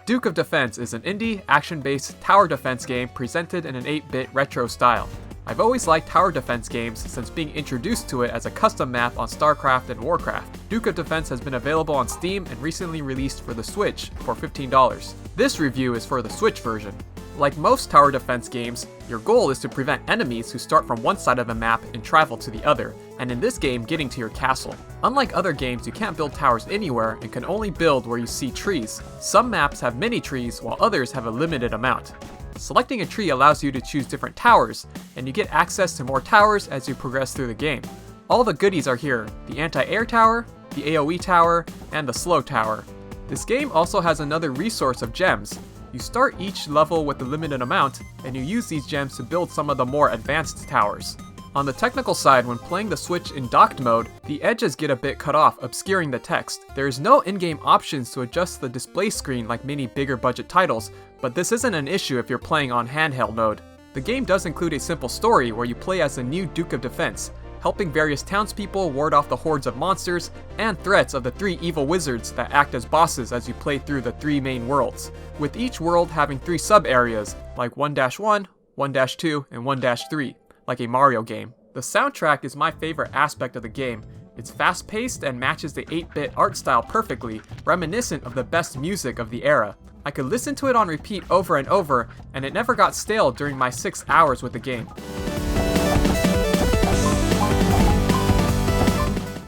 Duke of Defense is an indie, action-based tower defense game presented in an 8-bit retro style. I've always liked tower defense games since being introduced to it as a custom map on StarCraft and Warcraft. Duke of Defense has been available on Steam and recently released for the Switch for $15. This review is for the Switch version. Like most tower defense games, your goal is to prevent enemies who start from one side of the map and travel to the other, and in this game, getting to your castle. Unlike other games, you can't build towers anywhere and can only build where you see trees. Some maps have many trees, while others have a limited amount. Selecting a tree allows you to choose different towers, and you get access to more towers as you progress through the game. All the goodies are here: the anti-air tower, the AoE tower, and the slow tower. This game also has another resource of gems. You start each level with a limited amount, and you use these gems to build some of the more advanced towers. On the technical side, when playing the Switch in docked mode, the edges get a bit cut off, obscuring the text. There is no in-game options to adjust the display screen like many bigger budget titles, but this isn't an issue if you're playing on handheld mode. The game does include a simple story where you play as the new Duke of Defense, helping various townspeople ward off the hordes of monsters and threats of the 3 evil wizards that act as bosses as you play through the 3 main worlds, with each world having 3 sub-areas, like 1-1, 1-2, and 1-3, like a Mario game. The soundtrack is my favorite aspect of the game. It's fast-paced and matches the 8-bit art style perfectly, reminiscent of the best music of the era. I could listen to it on repeat over and over, and it never got stale during my 6 hours with the game.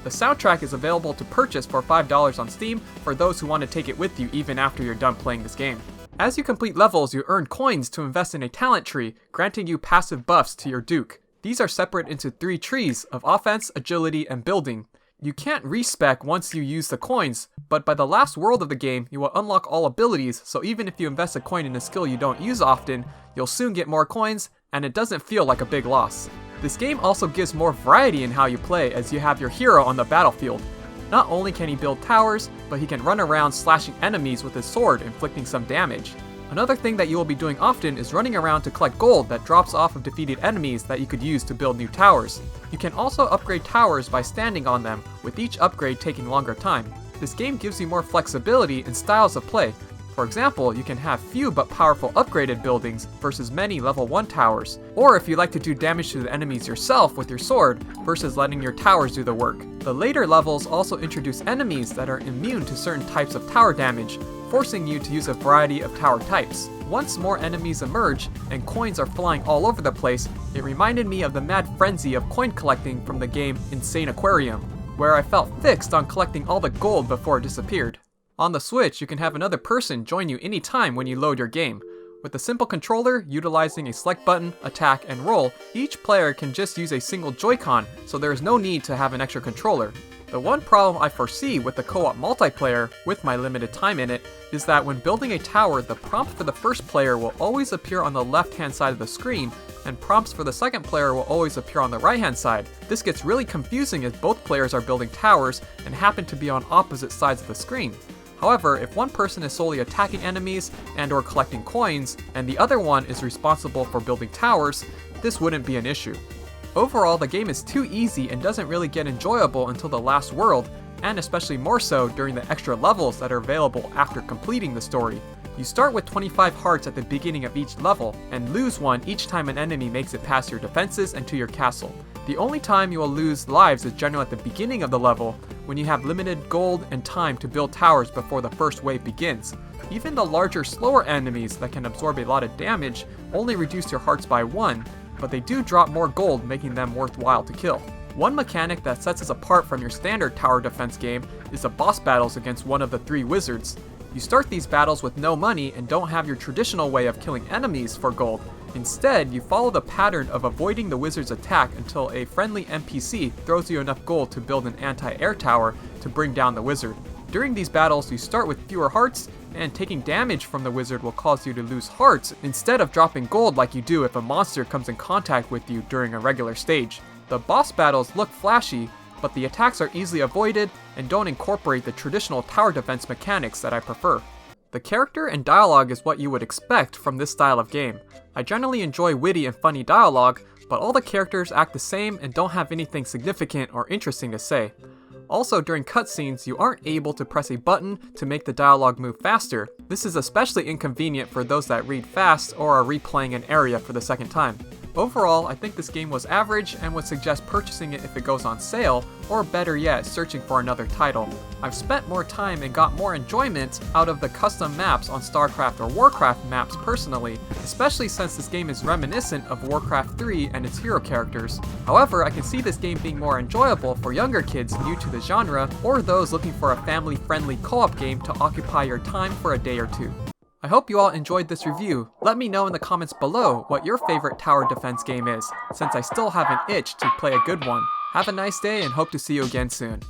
The soundtrack is available to purchase for $5 on Steam for those who want to take it with you even after you're done playing this game. As you complete levels, you earn coins to invest in a talent tree, granting you passive buffs to your Duke. These are separate into 3 trees of offense, agility, and building. You can't respec once you use the coins, but by the last world of the game, you will unlock all abilities, so even if you invest a coin in a skill you don't use often, you'll soon get more coins, and it doesn't feel like a big loss. This game also gives more variety in how you play as you have your hero on the battlefield. Not only can he build towers, but he can run around slashing enemies with his sword, inflicting some damage. Another thing that you will be doing often is running around to collect gold that drops off of defeated enemies that you could use to build new towers. You can also upgrade towers by standing on them, with each upgrade taking longer time. This game gives you more flexibility in styles of play. For example, you can have few but powerful upgraded buildings versus many level 1 towers, or if you like to do damage to the enemies yourself with your sword versus letting your towers do the work. The later levels also introduce enemies that are immune to certain types of tower damage, forcing you to use a variety of tower types. Once more enemies emerge and coins are flying all over the place, it reminded me of the mad frenzy of coin collecting from the game Insane Aquarium, where I felt fixed on collecting all the gold before it disappeared. On the Switch, you can have another person join you anytime when you load your game. With a simple controller, utilizing a select button, attack, and roll, each player can just use a single Joy-Con, so there is no need to have an extra controller. The one problem I foresee with the co-op multiplayer, with my limited time in it, is that when building a tower, the prompt for the first player will always appear on the left-hand side of the screen, and prompts for the second player will always appear on the right-hand side. This gets really confusing as both players are building towers and happen to be on opposite sides of the screen. However, if one person is solely attacking enemies and/or collecting coins, and the other one is responsible for building towers, this wouldn't be an issue. Overall, the game is too easy and doesn't really get enjoyable until the last world, and especially more so during the extra levels that are available after completing the story. You start with 25 hearts at the beginning of each level, and lose one each time an enemy makes it past your defenses and to your castle. The only time you will lose lives is generally at the beginning of the level, when you have limited gold and time to build towers before the first wave begins. Even the larger, slower enemies that can absorb a lot of damage only reduce your hearts by 1, but they do drop more gold, making them worthwhile to kill. One mechanic that sets us apart from your standard tower defense game is the boss battles against one of the 3 wizards. You start these battles with no money and don't have your traditional way of killing enemies for gold. Instead, you follow the pattern of avoiding the wizard's attack until a friendly NPC throws you enough gold to build an anti-air tower to bring down the wizard. During these battles, you start with fewer hearts, and taking damage from the wizard will cause you to lose hearts instead of dropping gold like you do if a monster comes in contact with you during a regular stage. The boss battles look flashy, but the attacks are easily avoided and don't incorporate the traditional tower defense mechanics that I prefer. The character and dialogue is what you would expect from this style of game. I generally enjoy witty and funny dialogue, but all the characters act the same and don't have anything significant or interesting to say. Also, during cutscenes, you aren't able to press a button to make the dialogue move faster. This is especially inconvenient for those that read fast or are replaying an area for the second time. Overall, I think this game was average and would suggest purchasing it if it goes on sale, or better yet, searching for another title. I've spent more time and got more enjoyment out of the custom maps on StarCraft or Warcraft maps personally, especially since this game is reminiscent of Warcraft 3 and its hero characters. However, I can see this game being more enjoyable for younger kids new to the genre, or those looking for a family-friendly co-op game to occupy your time for a day or two. I hope you all enjoyed this review. Let me know in the comments below what your favorite tower defense game is, since I still have an itch to play a good one. Have a nice day and hope to see you again soon.